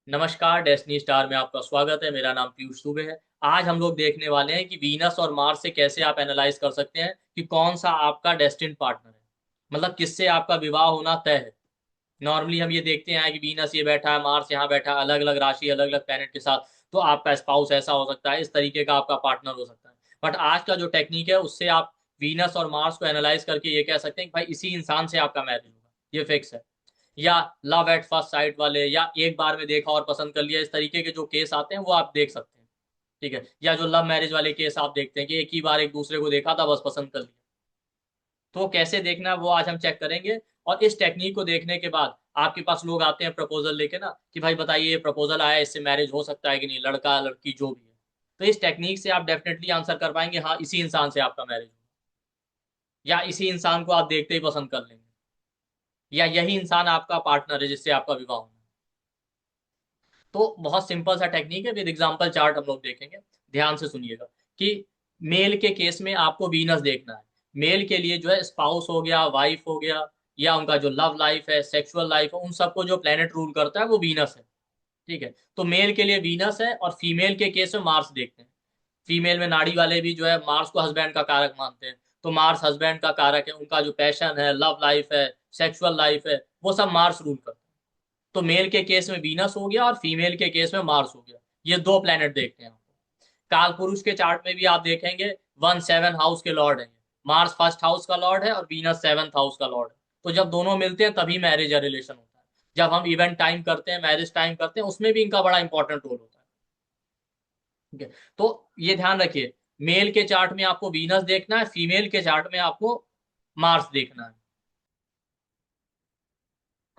नमस्कार, destiny star में आपका स्वागत है। मेरा नाम पीयूष दुबे है। आज हम लोग देखने वाले हैं कि वीनस और मार्स से कैसे आप एनालाइज कर सकते हैं कि कौन सा आपका डेस्टिन्ड पार्टनर है, मतलब किससे आपका विवाह होना तय है। नॉर्मली हम ये देखते हैं कि वीनस ये बैठा है, मार्स यहाँ बैठा है, अलग अलग राशि अलग अलग प्लैनेट के साथ, तो आपका स्पाउस ऐसा हो सकता है, इस तरीके का आपका पार्टनर हो सकता है। बट आज का जो टेक्निक है उससे आप वीनस और मार्स को एनालाइज करके ये कह सकते हैं कि भाई इसी इंसान से आपका मैरिज होगा, ये फिक्स है। या लव एट फर्स्ट साइट वाले, या एक बार में देखा और पसंद कर लिया, इस तरीके के जो केस आते हैं वो आप देख सकते हैं। ठीक है, या जो लव मैरिज वाले केस आप देखते हैं कि एक ही बार एक दूसरे को देखा था, बस पसंद कर लिया। तो कैसे देखना है वो आज हम चेक करेंगे। और इस टेक्निक को देखने के बाद आपके पास लोग आते हैं प्रपोजल लेके ना, कि भाई बताइए ये प्रपोजल आया, इससे मैरिज हो सकता है कि नहीं, लड़का लड़की जो भी है। तो इस टेक्निक से आप डेफिनेटली आंसर कर पाएंगे, हाँ इसी इंसान से आपका मैरिज होगा, या इसी इंसान को आप देखते ही पसंद कर लेंगे, या यही इंसान आपका पार्टनर है जिससे आपका विवाह होना है। तो बहुत सिंपल सा टेक्निक है, विद एग्जांपल चार्ट हम लोग देखेंगे। ध्यान से सुनिएगा कि मेल के केस में आपको वीनस देखना है। मेल के लिए जो है स्पाउस हो गया, वाइफ हो गया, या उनका जो लव लाइफ है, सेक्सुअल लाइफ है, उन सबको जो प्लेनेट रूल करता है वो वीनस है। ठीक है, तो मेल के लिए वीनस है, और फीमेल के केस में मार्स देखते हैं। फीमेल में नाड़ी वाले भी जो है मार्स को हस्बैंड का कारक मानते हैं, तो मार्स हस्बैंड का कारक है, उनका जो पैशन है, लव लाइफ है, सेक्सुअल लाइफ है, वो सब मार्स रूल करता है। तो मेल के केस में वीनस हो गया और फीमेल के केस में मार्स हो गया। ये दो प्लेनेट देखते हैं आपको। काल पुरुष के चार्ट में भी आप देखेंगे 1 7 हाउस के लॉर्ड है। मार्स फर्स्ट हाउस का लॉर्ड है और वीनस 7th हाउस का लॉर्ड है। तो जब दोनों मिलते हैं तभी मैरिज या रिलेशन होता है। जब हम इवेंट टाइम करते हैं, मैरिज टाइम करते हैं, उसमें भी इनका बड़ा इंपॉर्टेंट रोल होता है। ठीक है, तो ये ध्यान रखिए, मेल के चार्ट में आपको वीनस देखना है, फीमेल के चार्ट में आपको मार्स देखना है।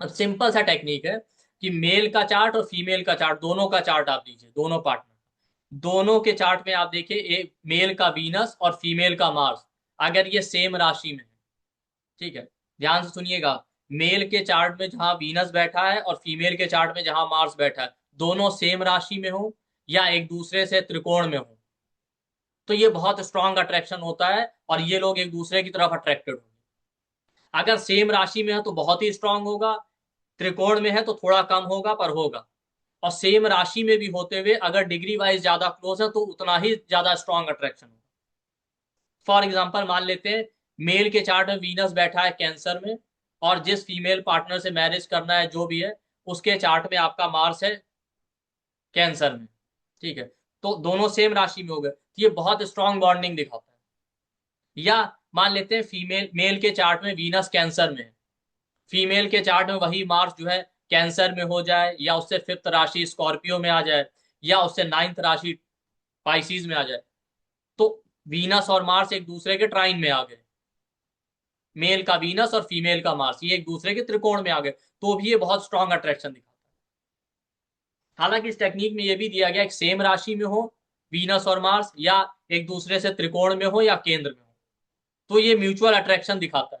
अब सिंपल सा टेक्निक है कि मेल का चार्ट और फीमेल का चार्ट, दोनों का चार्ट आप दीजिए, दोनों पार्टनर, दोनों के चार्ट में आप देखिए, एक मेल का वीनस और फीमेल का मार्स, अगर ये सेम राशि में है। ठीक है, ध्यान से सुनिएगा, मेल के चार्ट में जहां वीनस बैठा है और फीमेल के चार्ट में जहां मार्स बैठा है, दोनों सेम राशि में हो या एक दूसरे से त्रिकोण में हो, तो ये बहुत स्ट्रांग अट्रैक्शन होता है और ये लोग एक दूसरे की तरफ अट्रैक्टेड होंगे। अगर सेम राशि में है तो बहुत ही स्ट्रांग होगा, त्रिकोण में है तो थोड़ा कम होगा पर होगा। और सेम राशि में भी होते हुए अगर डिग्री वाइज ज्यादा क्लोज है तो उतना ही ज्यादा स्ट्रांग अट्रैक्शन होगा। फॉर एग्जाम्पल मान लेते हैं, मेल के चार्ट में वीनस बैठा है कैंसर में, और जिस फीमेल पार्टनर से मैरिज करना है जो भी है, उसके चार्ट में आपका मार्स है कैंसर में। ठीक है, तो दोनों सेम राशि में हो गए, तो ये बहुत स्ट्रांग बॉन्डिंग दिखाता है। या मान लेते हैं फीमेल, मेल के चार्ट में वीनस कैंसर में है, फीमेल के चार्ट में वही मार्स जो है कैंसर में हो जाए, या उससे फिफ्थ राशि स्कॉर्पियो में आ जाए, या उससे नाइन्थ राशि पाइसिस में आ जाए, तो वीनस और मार्स एक दूसरे के ट्राइन में आ गए। मेल का वीनस और फीमेल का मार्स ये एक दूसरे के त्रिकोण में आ गए, तो भी ये बहुत स्ट्रांग अट्रैक्शन दिखाता है। हालांकि इस टेक्निक में ये भी दिया गया एक सेम राशि में हो वीनस और मार्स, या एक दूसरे से त्रिकोण में हो या केंद्र में हो, तो ये म्यूचुअल अट्रैक्शन दिखाता है।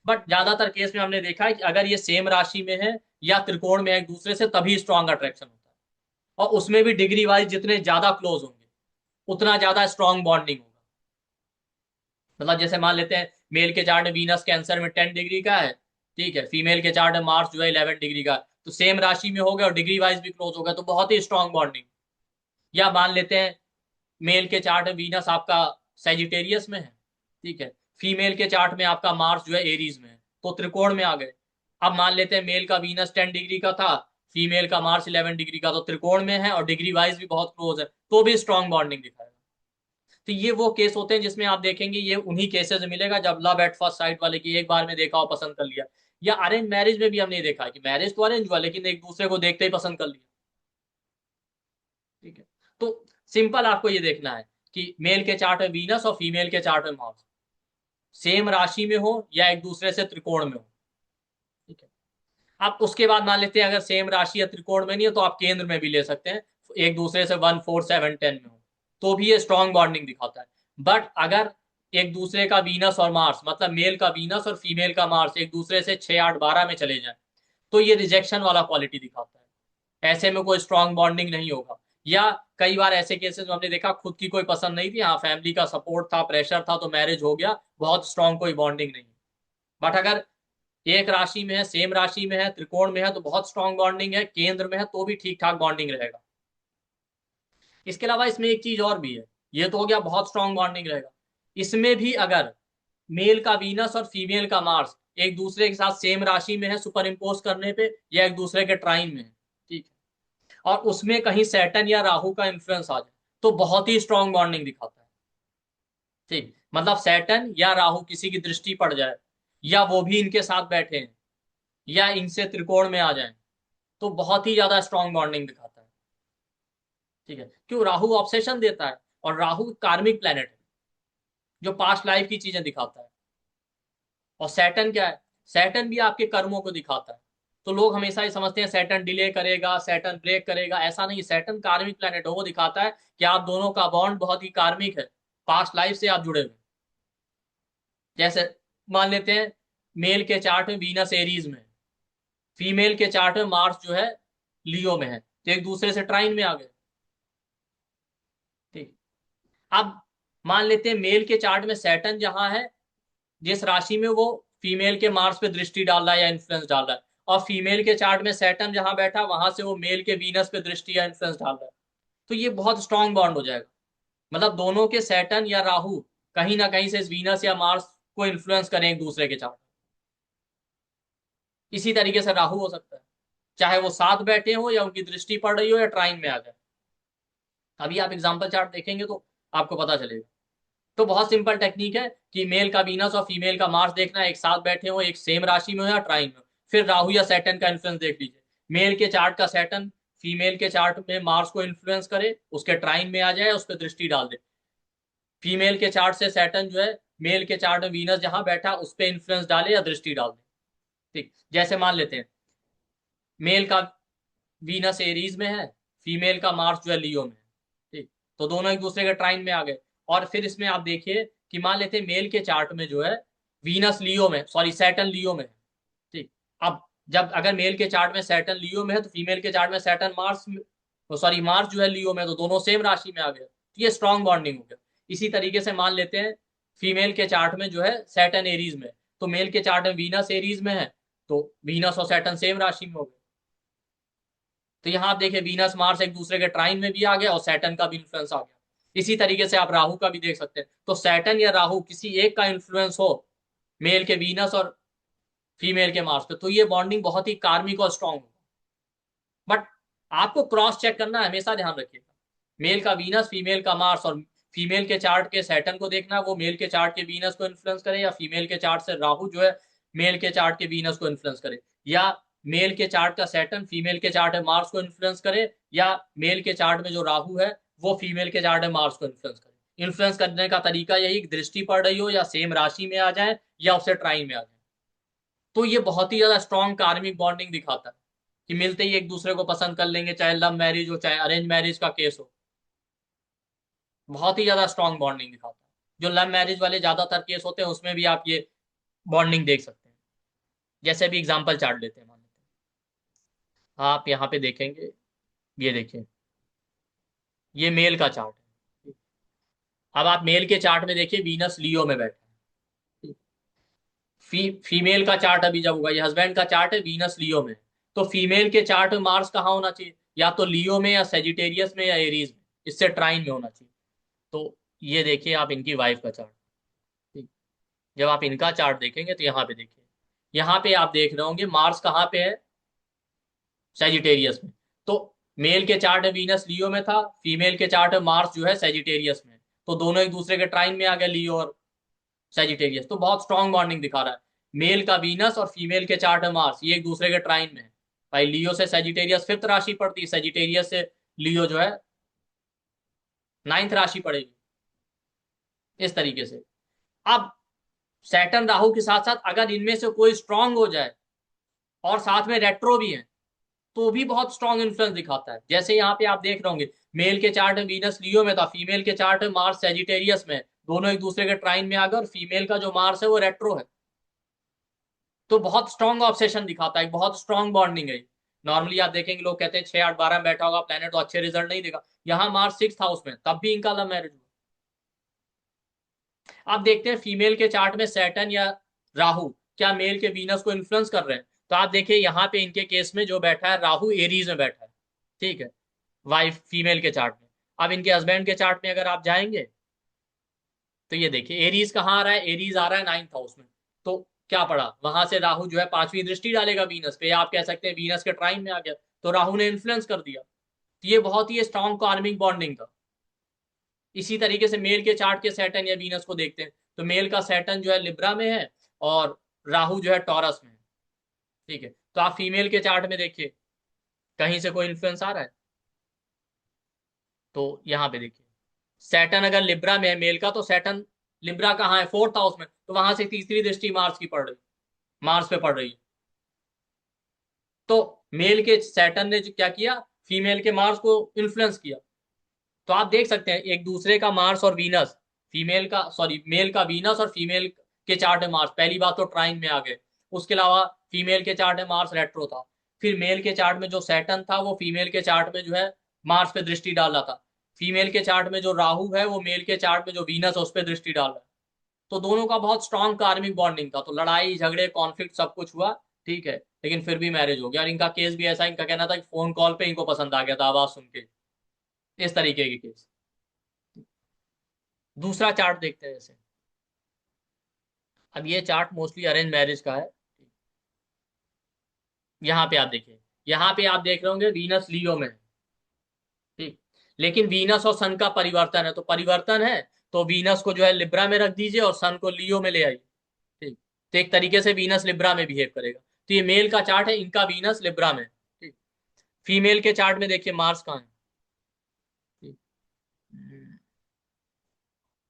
बट ज्यादातर केस में हमने देखा है कि अगर ये सेम राशि में है या त्रिकोण में है एक दूसरे से, तभी स्ट्रांग अट्रैक्शन होता है। और उसमें भी डिग्री वाइज जितने ज्यादा क्लोज होंगे उतना ज्यादा स्ट्रांग बॉन्डिंग होगा। मतलब जैसे मान लेते हैं, मेल के चार्ट में वीनस कैंसर में 10 डिग्री का है, ठीक है, फीमेल के चार्ट में मार्स जो है 11 डिग्री का, तो सेम राशि में हो गया और डिग्री वाइज भी क्लोज हो गया, तो बहुत ही स्ट्रांग बॉन्डिंग। या मान लेते हैं, मेल के चार्ट में वीनस आपका सेजिटेरियस में है, ठीक है, फीमेल के चार्ट में आपका मार्स जो है एरीज में है, तो त्रिकोण में आ गए। अब मान लेते हैं मेल का वीनस 10 डिग्री का था, फीमेल का मार्स 11 डिग्री का, तो त्रिकोण में है और डिग्री वाइज भी बहुत क्लोज है, तो भी स्ट्रांग बॉन्डिंग दिखाएगा। तो ये वो केस होते हैं जिसमें आप देखेंगे, ये उन्हीं केसेस में मिलेगा जब लव एट फर्स्ट साइट वाले की एक बार में देखा और पसंद कर लिया। या अरेंज मैरिज में भी हमने देखा है कि मैरिज तो अरेंज हुआ लेकिन एक दूसरे को देखते ही पसंद कर लिया। ठीक है, तो सिंपल आपको ये देखना है कि मेल के चार्ट में वीनस और फीमेल के चार्ट में मार्स सेम राशि में हो या एक दूसरे से त्रिकोण में हो। ठीक है, आप उसके बाद मान लेते हैं अगर सेम राशि या त्रिकोण में नहीं है तो आप केंद्र में भी ले सकते हैं, एक दूसरे से 1 4 7 10 में हो, तो भी ये स्ट्रॉन्ग बॉन्डिंग दिखाता है। बट अगर एक दूसरे का वीनस और मार्स, मतलब मेल का वीनस और फीमेल का मार्स एक दूसरे से 6 8 12 में चले जाए, तो ये रिजेक्शन वाला क्वालिटी दिखाता है। ऐसे में कोई स्ट्रॉन्ग बॉन्डिंग नहीं होगा। या कई बार ऐसे केसेस में हमने देखा, खुद की कोई पसंद नहीं थी, हाँ फैमिली का सपोर्ट था, प्रेशर था, तो मैरिज हो गया, बहुत स्ट्रॉन्ग कोई बॉन्डिंग नहीं। बट अगर एक राशि में है, सेम राशि में है, त्रिकोण में है तो बहुत स्ट्रॉन्ग बॉन्डिंग है, केंद्र में है तो भी ठीक ठाक बॉन्डिंग रहेगा। इसके अलावा इसमें एक चीज और भी है, ये तो हो गया बहुत स्ट्रॉन्ग बॉन्डिंग रहेगा। इसमें भी अगर मेल का वीनस और फीमेल का मार्स एक दूसरे के साथ सेम राशि में है सुपर इम्पोज करने पे, या एक दूसरे के ट्राइन में है, ठीक है, और उसमें कहीं सैटर्न या राहु का इन्फ्लुएंस आ जाए तो बहुत ही स्ट्रॉन्ग बॉन्डिंग दिखाता है। ठीक, मतलब सैटर्न या राहु किसी की दृष्टि पड़ जाए, या वो भी इनके साथ बैठे हैं, या इनसे त्रिकोण में आ जाए, तो बहुत ही ज्यादा स्ट्रॉन्ग बॉन्डिंग दिखाता है। ठीक है, क्यों? राहु ऑब्सेशन देता है, और राहु कार्मिक प्लेनेट है जो पास्ट लाइफ की चीजें दिखाता है। और सैटर्न क्या है? सैटर्न भी आपके कर्मों को दिखाता है। तो लोग हमेशा ही समझते हैं सैटर्न डिले करेगा, सैटर्न ब्रेक करेगा, ऐसा नहीं। सैटर्न कार्मिक प्लेनेट है, वो दिखाता है कि आप दोनों का बॉन्ड बहुत ही कार्मिक है, पास्ट लाइफ से आप जुड़े हुए। जैसे मान लेते हैं मेल के चार्ट में वीनस एरीज में, फीमेल के चार्ट में मार्स जो है लियो में है, तो एक दूसरे से ट्राइन में आ गए। ठीक, अब मान लेते हैं मेल के चार्ट में सैटर्न जहां है, जिस राशि में वो फीमेल के मार्स पे दृष्टि डाल रहा है या इन्फ्लुएंस डाल रहा है, और फीमेल के चार्ट में सैटर्न जहां बैठा वहां से वो मेल के वीनस पे दृष्टि या इन्फ्लुएंस डाल रहा है, तो ये बहुत स्ट्रांग बॉन्ड हो जाएगा। मतलब दोनों के सैटर्न या राहु कहीं ना कहीं से इस वीनस या मार्स को इन्फ्लुएंस करें एक दूसरे के चार्ट। इसी तरीके से राहु हो सकता है, चाहे वो साथ बैठे हो या उनकी दृष्टि पड़ रही हो या ट्राइन में आ जाए। अभी आप एग्जाम्पल चार्ट देखेंगे तो आपको पता चलेगा। तो बहुत सिंपल टेक्निक है कि मेल का वीनस और फीमेल का मार्स देखना, एक साथ बैठे हो, एक सेम राशि में हो या ट्राइन में हो। फिर राहु या सैटर्न का इन्फ्लुएंस देख लीजिए, मेल के चार्ट का सैटर्न फीमेल के चार्ट में मार्स को इन्फ्लुएंस करे, उसके ट्राइन में आ जाए, उस पर दृष्टि डाल दे। फीमेल के चार्ट से सैटर्न जो है मेल के चार्ट में वीनस जहां बैठा उस पर इन्फ्लुएंस डाले या दृष्टि डाल दे। ठीक, जैसे मान लेते हैं मेल का वीनस एरीज में है, फीमेल का मार्स जो है लियो में है। ठीक, तो दोनों एक दूसरे के ट्राइन में आ गए। और फिर इसमें आप देखिए कि मान लेते हैं मेल के चार्ट में जो है वीनस लियो में, सॉरी सैटर्न लियो में है। ठीक, अब जब अगर मेल के चार्ट में सैटर्न लियो में है तो फीमेल के चार्ट में सैटर्न मार्स, सॉरी मार्स जो है लियो में, तो दोनों सेम राशि में आ गए, तो ये स्ट्रॉन्ग बॉन्डिंग हो गया। इसी तरीके से मान लेते हैं फीमेल के चार्ट में जो है सैटर्न एरीज में, तो मेल के चार्ट में वीनस एरीज में है, तो वीनस और सैटर्न सेम राशि में हो गए। तो यहां आप देखिए वीनस मार्स एक दूसरे के ट्राइन में भी आ गया और सैटर्न का भी इन्फ्लुएंस आ गया। इसी तरीके से आप राहु का भी देख सकते हैं। तो सैटर्न या राहु किसी एक का इन्फ्लुएंस हो मेल के वीनस और फीमेल के मार्स पे, तो ये बॉन्डिंग बहुत ही कार्मिक और स्ट्रांग होगा। बट आपको क्रॉस चेक करना हमेशा ध्यान रखिएगा, मेल का वीनस फीमेल का मार्स, और फीमेल के चार्ट के सैटर्न को देखना वो मेल के चार्ट के वीनस को इन्फ्लुएंस करे, या फीमेल के चार्ट से राहु जो है मेल के चार्ट के वीनस को इन्फ्लुएंस करे, या मेल के चार्ट का सैटर्न फीमेल के चार्ट में मार्स को इन्फ्लुएंस करे, या मेल के चार्ट में जो राहु है वो फीमेल के चार्ट में मार्स को इन्फ्लुएंस करे। इन्फ्लुएंस करने का तरीका यही, दृष्टि पड़ रही हो या सेम राशि में आ जाए या उससे ट्राइन में आ जाए। तो ये बहुत ही ज्यादा स्ट्रॉन्ग कार्मिक बॉन्डिंग दिखाता है कि मिलते ही एक दूसरे को पसंद कर लेंगे, चाहे लव मैरिज हो चाहे अरेंज मैरिज का केस हो। बहुत ही ज्यादा स्ट्रॉन्ग बॉन्डिंग दिखाता है। जो लव मैरिज वाले ज्यादातर केस होते हैं उसमें भी आप ये बॉन्डिंग देख सकते हैं। जैसे भी एग्जांपल चार्ट लेते हैं, मान लेते हैं आप यहाँ पे देखेंगे, ये देखिए ये मेल का चार्ट है। अब आप मेल के चार्ट में देखिए वीनस लियो में बैठा है। फीमेल का चार्ट अभी जब होगा, ये हस्बैंड का चार्ट है, वीनस लियो में। तो फीमेल के चार्ट में मार्स कहाँ होना चाहिए? या तो लियो में, या सेजिटेरियस में, या एरीज में, इससे ट्राइन में होना चाहिए। तो ये देखिए आप इनकी वाइफ का चार्ट। ठीक, जब आप इनका चार्ट देखेंगे तो यहाँ पे देखिए, यहाँ पे आप देख रहे होंगे मार्स कहाँ पे है? सेजिटेरियस में। तो मेल के चार्ट में वीनस लियो में था, फीमेल के चार्ट में मार्स जो है सेजिटेरियस में, तो दोनों एक दूसरे के ट्राइन में आ गए, लियो और सेजिटेरियस। तो बहुत स्ट्रॉन्ग बॉन्डिंग दिखा रहा है। मेल का वीनस और फीमेल के चार्ट में मार्स, ये एक दूसरे के ट्राइन में है। भाई लियो से सेजिटेरियस फिफ्थ राशि पड़ती है, सेजिटेरियस से लियो जो है नाइन्थ राशि पड़ेगी, इस तरीके से। अब सैटर्न राहु के साथ साथ अगर इनमें से कोई स्ट्रांग हो जाए और साथ में रेट्रो भी है, तो भी बहुत स्ट्रॉन्ग इन्फ्लुएंस दिखाता है। जैसे यहाँ पे आप देख रहे होंगे मेल के चार्ट में वीनस लियो में था, फीमेल के चार्ट में मार्स सेजिटेरियस में, दोनों एक दूसरे के ट्राइन में आ गए, और फीमेल का जो मार्स है वो रेट्रो है। तो बहुत स्ट्रॉन्ग ऑब्सेशन दिखाता है, बहुत स्ट्रॉन्ग बॉन्डिंग है। नॉर्मली आप देखेंगे लोग कहते हैं 6 8 12 में बैठा होगा प्लेनेट तो अच्छे रिजल्ट नहीं देगा, यहाँ मार्स 6th हाउस में, तब भी इनका लव मैरिज हुआ। आप देखते हैं फीमेल के चार्ट में सैटर्न या राहु क्या मेल के वीनस को इन्फ्लुएंस कर रहे हैं? तो आप देखिए यहाँ पे इनके केस में जो बैठा है राहु एरीज में बैठा है, ठीक है, वाइफ फीमेल के चार्ट में। अब इनके हस्बैंड के चार्ट में अगर आप जाएंगे तो ये देखिए एरीज कहाँ आ रहा है, एरीज आ रहा है 9th हाउस में। तो क्या पड़ा, वहां से राहु जो है 5वीं दृष्टि डालेगा वीनस पे, या आप कह सकते हैं वीनस के ट्राइन में आ गया, तो राहु ने इन्फ्लुएंस कर दिया। तो ये बहुत ही स्ट्रॉन्ग कार्मिक बॉन्डिंग था। इसी तरीके से मेल के चार्ट के सैटर्न या वीनस को देखते हैं, तो मेल का सैटर्न जो है लिब्रा में है और राहु जो है टॉरस में है, ठीक है। तो आप फीमेल के चार्ट में देखिए कहीं से कोई इन्फ्लुएंस आ रहा है? तो यहाँ पे देखिए सैटर्न अगर लिब्रा में है मेल का, तो सैटर्न लिब्रा कहाँ है, 4th हाउस में, तो वहां से तीसरी दृष्टि मार्स की पड़ रही, मार्स पे पड़ रही है। तो मेल के सैटर्न ने क्या किया, फीमेल के मार्स को इन्फ्लुएंस किया। तो आप देख सकते हैं एक दूसरे का मार्स और वीनस, फीमेल का सॉरी मेल का वीनस और फीमेल के चार्ट में मार्स, पहली बात तो ट्राइन में आ गए। उसके अलावा फीमेल के चार्ट में मार्स रेट्रो था। फिर मेल के चार्ट में जो सैटर्न था वो फीमेल के चार्ट में जो है मार्स पे दृष्टि डाल रहा था। फीमेल के चार्ट में जो राहु है वो मेल के चार्ट में जो वीनस है उस पर दृष्टि डाल रहा है। तो दोनों का बहुत स्ट्रॉन्ग कार्मिक बॉन्डिंग था, तो लड़ाई झगड़े कॉन्फ्लिक्ट सब कुछ हुआ, ठीक है, लेकिन फिर भी मैरिज हो गया। और इनका केस भी ऐसा, इनका कहना था कि फोन कॉल पे इनको पसंद आ गया था आवाज सुन के, इस तरीके के केस। दूसरा चार्ट देखते हैं जैसे, अब ये चार्ट मोस्टली अरेंज मैरिज का है। यहाँ पे आप देखिए, यहाँ पे आप देख रहे होंगे वीनस लियो में है, ठीक, लेकिन वीनस और सन का परिवर्तन है, तो परिवर्तन है तो वीनस को जो है लिब्रा में रख दीजिए और सन को लियो में ले आइए, ठीक। तो एक तरीके से वीनस लिब्रा में बिहेव करेगा। तो ये मेल का चार्ट है, इनका वीनस लिब्रा में, ठीक। फीमेल के चार्ट में देखिए मार्स कहाँ है, ठीक।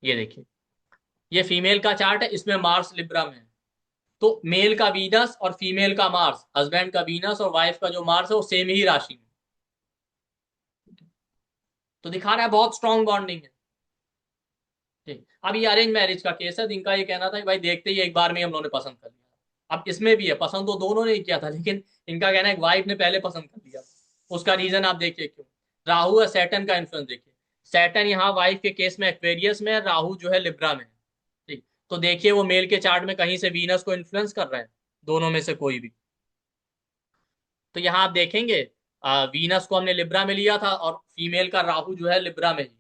ये देखिए ये फीमेल का चार्ट है, इसमें मार्स लिब्रा में है। तो मेल का वीनस और फीमेल का मार्स, हस्बैंड का वीनस और वाइफ का जो मार्स है वो सेम ही राशि में, तो दिखा रहा है बहुत स्ट्रॉन्ग बॉन्डिंग है, ठीक। अब ये अरेंज मैरिज का केस है, तो इनका ये कहना था कि भाई देखते ही एक बार में ही हम लोगों ने पसंद कर लिया। अब इसमें भी है, पसंद तो दोनों ने ही किया था, लेकिन इनका कहना है कि वाइफ ने पहले पसंद कर लिया। उसका रीजन आप देखिए क्यों, राहु और सैटर्न का इन्फ्लुएंस देखिए। सैटर्न यहाँ वाइफ के केस में एक्वेरियस में है, राहु जो है लिब्रा में है, ठीक। तो देखिए वो मेल के चार्ट में कहीं से वीनस को इन्फ्लुएंस कर रहा है, दोनों में से कोई भी। तो यहाँ आप देखेंगे वीनस को हमने लिब्रा में लिया था और फीमेल का राहु जो है लिब्रा में ही है,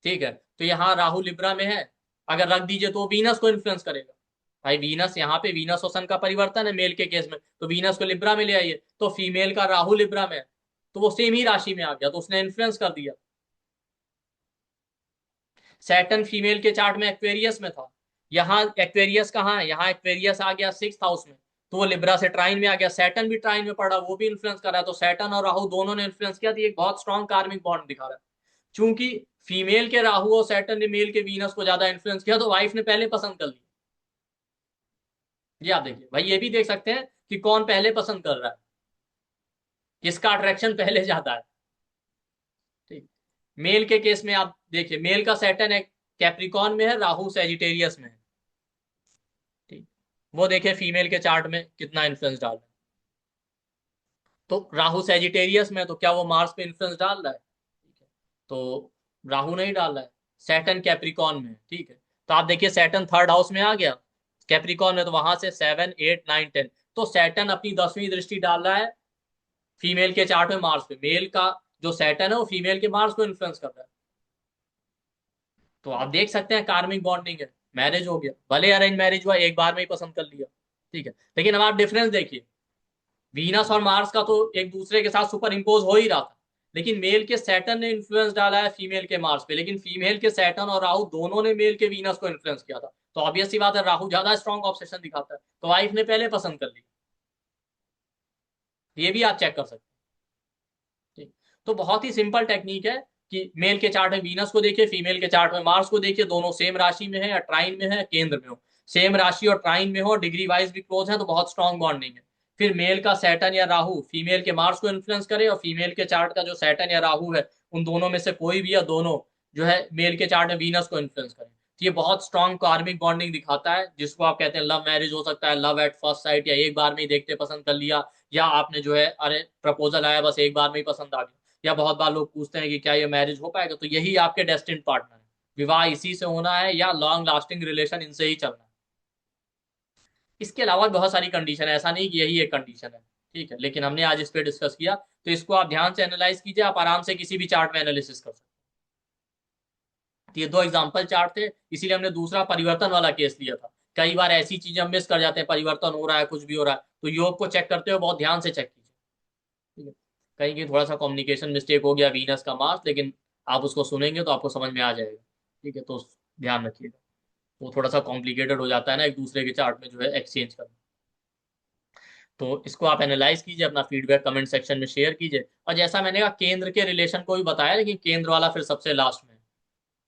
ठीक है। तो यहाँ राहु लिब्रा में है, अगर रख दीजिए तो वीनस को इन्फ्लुएंस करेगा। भाई वीनस यहाँ पे वीनस और सन का परिवर्तन है मेल के केस में, तो वीनस को लिब्रा में ले आइए, तो फीमेल का राहु लिब्रा में है, तो वो सेम ही राशि में आ गया, तो उसने इन्फ्लुएंस कर दिया। सैटर्न फीमेल के चार्ट में एक्वेरियस में था, यहाँ एक्वेरियस कहाँ है, यहाँ एक्वेरियस आ गया 6th हाउस में, तो वो लिब्रा से ट्राइन में आ गया। सैटर्न भी ट्राइन में पड़ा, वो भी इन्फ्लुएंस कर रहा है, तो सैटर्न और राहु दोनों ने इन्फ्लुएंस किया, तो एक बहुत स्ट्रॉन्ग कार्मिक बॉन्ड दिखा रहा है। चूंकि फीमेल के राहु और सैटर्न ने मेल के वीनस को ज्यादा इन्फ्लुएंस किया, तो वाइफ ने पहले पसंद कर लिया। ये आप देखिए भाई, ये भी देख सकते हैं कि कौन पहले पसंद कर रहा है, किसका अट्रैक्शन पहले ज्यादा है, ठीक। मेल के केस में आप देखिए मेल का सैटर्न है कैप्रिकॉन में है, राहु सैजिटेरियस में है, ठीक। वो देखिए फीमेल के चार्ट में कितना इन्फ्लुएंस डाल रहा है। तो राहु सैजिटेरियस में है, तो क्या वो मार्स पे इन्फ्लुएंस डाल रहा है? ठीक है, तो राहु नहीं डाल रहा है। सैटर्न कैप्रिकॉन में है, ठीक है। तो आप देखिए सैटर्न 3rd हाउस में आ गया कैप्रिकॉन में, तो वहां से 7, 8, 9, 10, तो सैटर्न अपनी 10वीं दृष्टि डाल रहा है फीमेल के चार्ट में मार्स पे। मेल का जो सैटर्न है वो फीमेल के मार्स को इन्फ्लुएंस कर रहा है। तो आप देख सकते हैं कार्मिक बॉन्डिंग है, मैरिज हो गया, भले अरेंज मैरिज हुआ, एक बार में ही पसंद कर लिया, ठीक है। लेकिन अब आप डिफरेंस देखिए, वीनस और मार्स का तो एक दूसरे के साथ सुपर इम्पोज हो ही रहा था, लेकिन मेल के सैटर्न ने इन्फ्लुएंस डाला है फीमेल के मार्स पे, लेकिन फीमेल के सैटर्न और राहु दोनों ने मेल के वीनस को इन्फ्लुएंस किया था। तो ऑब्वियस सी बात है राहु ज्यादा स्ट्रॉन्ग ऑब्सेशन दिखाता है, तो वाइफ ने पहले पसंद कर ली। ये भी आप चेक कर सकते हैं, ठीक। तो बहुत ही सिंपल टेक्निक है कि मेल के चार्ट में वीनस को देखिए, फीमेल के चार्ट में मार्स को देखिए, दोनों सेम राशि में है या ट्राइन में है, केंद्र में हो, सेम राशि और ट्राइन में हो, डिग्री वाइज भी क्लोज है, तो बहुत स्ट्रॉन्ग बॉन्डिंग है। फिर मेल का सैटर्न या राहु फीमेल के मार्स को इन्फ्लुएंस करे, और फीमेल के चार्ट का जो सैटर्न या राहु है उन दोनों में से कोई भी या दोनों जो है मेल के चार्ट में वीनस को इन्फ्लुएंस करें, तो ये बहुत स्ट्रॉन्ग कार्मिक बॉन्डिंग दिखाता है, जिसको आप कहते हैं लव मैरिज हो सकता है, लव एट फर्स्ट साइट, या एक बार में ही देखते पसंद कर लिया, या आपने जो है अरे प्रपोजल आया बस एक बार में ही पसंद आ गया। या बहुत बार लोग पूछते हैं कि क्या ये मैरिज हो पाएगा, तो यही आपके डेस्टिन्ड पार्टनर है, विवाह इसी से होना है या लॉन्ग लास्टिंग रिलेशन इनसे ही चलना है। इसके अलावा बहुत सारी कंडीशन है, ऐसा नहीं कि यही एक कंडीशन है, ठीक है, लेकिन हमने आज इस पे डिस्कस किया, तो इसको आप ध्यान से एनालाइज कीजिए, आप आराम से किसी भी चार्ट में एनालिसिस कर सकते हैं। तो ये दो एग्जाम्पल चार्ट थे, इसीलिए हमने दूसरा परिवर्तन वाला केस लिया था। कई बार ऐसी चीजें हम मिस कर जाते हैं, परिवर्तन हो रहा है, कुछ भी हो रहा है, तो योग को चेक करते हुए बहुत ध्यान से चेक कीजिए, ठीक है। कहीं कहीं थोड़ा सा कम्युनिकेशन मिस्टेक हो गया वीनस का मार्स, लेकिन आप उसको सुनेंगे तो आपको समझ में आ जाएगा, ठीक है, तो ध्यान रखिएगा। वो थोड़ा सा कॉम्प्लिकेटेड हो जाता है ना एक दूसरे के चार्ट में जो है एक्सचेंज करना। तो इसको आप एनालाइज कीजिए, अपना फीडबैक कमेंट सेक्शन में शेयर कीजिए, और जैसा मैंने कहा केंद्र के रिलेशन को भी बताया, लेकिन केंद्र वाला फिर सबसे लास्ट में।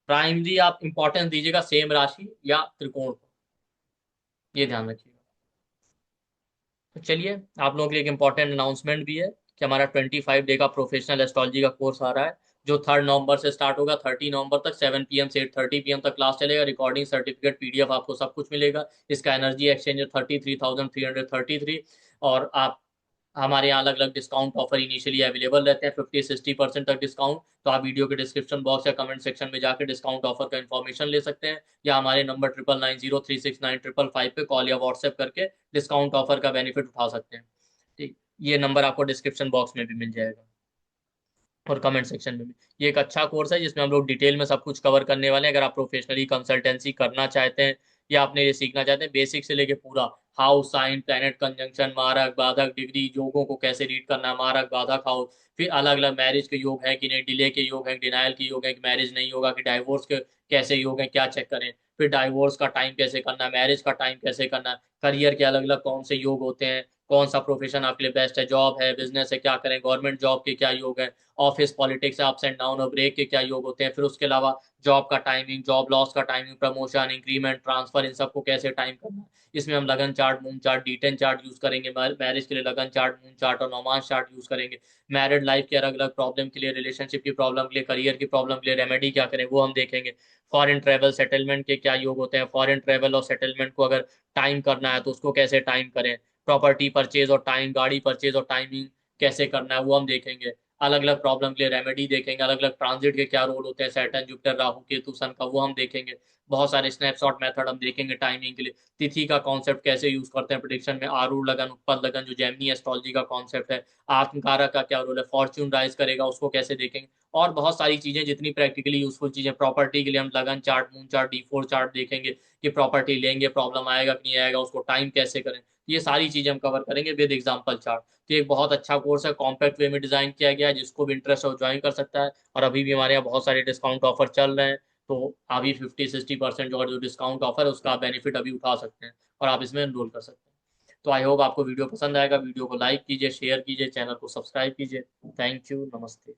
प्राइमरी आप इंपॉर्टेंस दीजिएगा सेम राशि या त्रिकोण को, ये ध्यान रखिएगा। तो चलिए, आप लोगों के लिए एक इंपॉर्टेंट अनाउंसमेंट भी है कि हमारा 25 डे का प्रोफेशनल एस्ट्रोलॉजी का कोर्स आ रहा है, जो 3 नवंबर से स्टार्ट होगा, 30 नवंबर तक 7 PM से 8:30 PM तक क्लास चलेगा। रिकॉर्डिंग, सर्टिफिकेट, पीडीएफ, आपको सब कुछ मिलेगा। इसका एनर्जी एक्सचेंज 33,333। और आप हमारे यहाँ अलग अलग डिस्काउंट ऑफर इनिशियली अवेलेबल रहते हैं, 50-60% तक डिस्काउंट। तो आप वीडियो के डिस्क्रिप्शन बॉक्स या कमेंट सेक्शन में जाकर डिस्काउंट ऑफर का इन्फॉर्मेशन ले सकते हैं, या हमारे नंबर 9990369555 पे कॉल या व्हाट्सएप करके डिस्काउंट ऑफर का बेनिफिट उठा सकते हैं, ठीक। ये नंबर आपको डिस्क्रिप्शन बॉक्स में भी मिल जाएगा और कमेंट सेक्शन में भी। ये एक अच्छा कोर्स है जिसमें हम लोग डिटेल में सब कुछ कवर करने वाले हैं। अगर आप प्रोफेशनली कंसल्टेंसी करना चाहते हैं या आपने ये सीखना चाहते हैं बेसिक से लेके पूरा, हाउस साइन, प्लैनेट कंजंक्शन, मारक बाधक डिग्री, योगों को कैसे रीड करना है, मारक बाधक हाउस, फिर अलग अलग मैरिज के योग है कि नहीं, डिले के योग है, डिनायल के योग है कि मैरिज नहीं होगा, कि डाइवोर्स के कैसे योग है, क्या चेक करें, फिर डाइवोर्स का टाइम कैसे करना है, मैरिज का टाइम कैसे करना है, करियर के अलग अलग कौन से योग होते हैं, कौन सा प्रोफेशन आपके लिए बेस्ट है, जॉब है, बिजनेस है, क्या करें, गवर्नमेंट जॉब के क्या योग है, office politics, ups and down और ब्रेक के क्या योग होते हैं, फिर उसके अलावा जॉब का टाइमिंग, जॉब लॉस का टाइमिंग, प्रमोशन, इंक्रीमेंट, ट्रांसफर, इन सबको कैसे टाइम करना है। इसमें हम लगन chart, moon chart, D10 chart use करेंगे, मैरिज के लिए लगन चार्ट, मून चार्ट और नौमांश चार्ट यूज करेंगे। मैरिड लाइफ के अलग अलग प्रॉब्लम के लिए, रिलेशनशिप की प्रॉब्लम के लिए, करियर की प्रॉब्लम के लिए रेमेडी क्या करें वो हम देखेंगे। फॉरेन ट्रेवल, सेटलमेंट के क्या योग होते हैं, फॉरेन ट्रेवल और सेटलमेंट को अगर टाइम करना है तो उसको कैसे टाइम करें, प्रॉपर्टी परचेज और टाइम, गाड़ी परचेज और टाइमिंग कैसे करना है वो हम देखेंगे। अलग अलग प्रॉब्लम के लिए रेमेडी देखेंगे, अलग अलग ट्रांजिट के क्या रोल होते हैं, सैटर्न, जुपिटर, राहु, केतु, सन का, वो हम देखेंगे। बहुत सारे स्नैपशॉट मेथड हम देखेंगे टाइमिंग के लिए। तिथि का कॉन्सेप्ट कैसे यूज करते हैं प्रिडिक्शन में, आरूढ़ लगन, उत्पन्न लगन, जो जेमिनी एस्ट्रोलॉजी का कॉन्सेप्ट है, आत्मकारक का क्या रोल है, फॉर्च्यून राइज करेगा उसको कैसे देखेंगे, और बहुत सारी चीजें जितनी प्रैक्टिकली यूजफुल चीजें। प्रॉपर्टी के लिए हम लगन chart, moon chart, D4 chart देखेंगे कि प्रॉपर्टी लेंगे प्रॉब्लम आएगा कि नहीं आएगा, उसको टाइम कैसे करें। ये सारी चीजें हम कवर करेंगे विद एग्जाम्पल चार्ट। तो एक बहुत अच्छा कोर्स है, कॉम्पैक्ट वे में डिजाइन किया गया है, जिसको भी इंटरेस्ट हो ज्वाइन कर सकता है। और अभी भी हमारे यहाँ बहुत सारे डिस्काउंट ऑफर चल रहे हैं, तो अभी 50-60% जो डिस्काउंट ऑफर है उसका बेनिफिट अभी उठा सकते हैं और आप इसमें एनरोल कर सकते हैं। तो आई होप आपको वीडियो पसंद आएगा। वीडियो को लाइक कीजिए, शेयर कीजिए, चैनल को सब्सक्राइब कीजिए। थैंक यू, नमस्ते।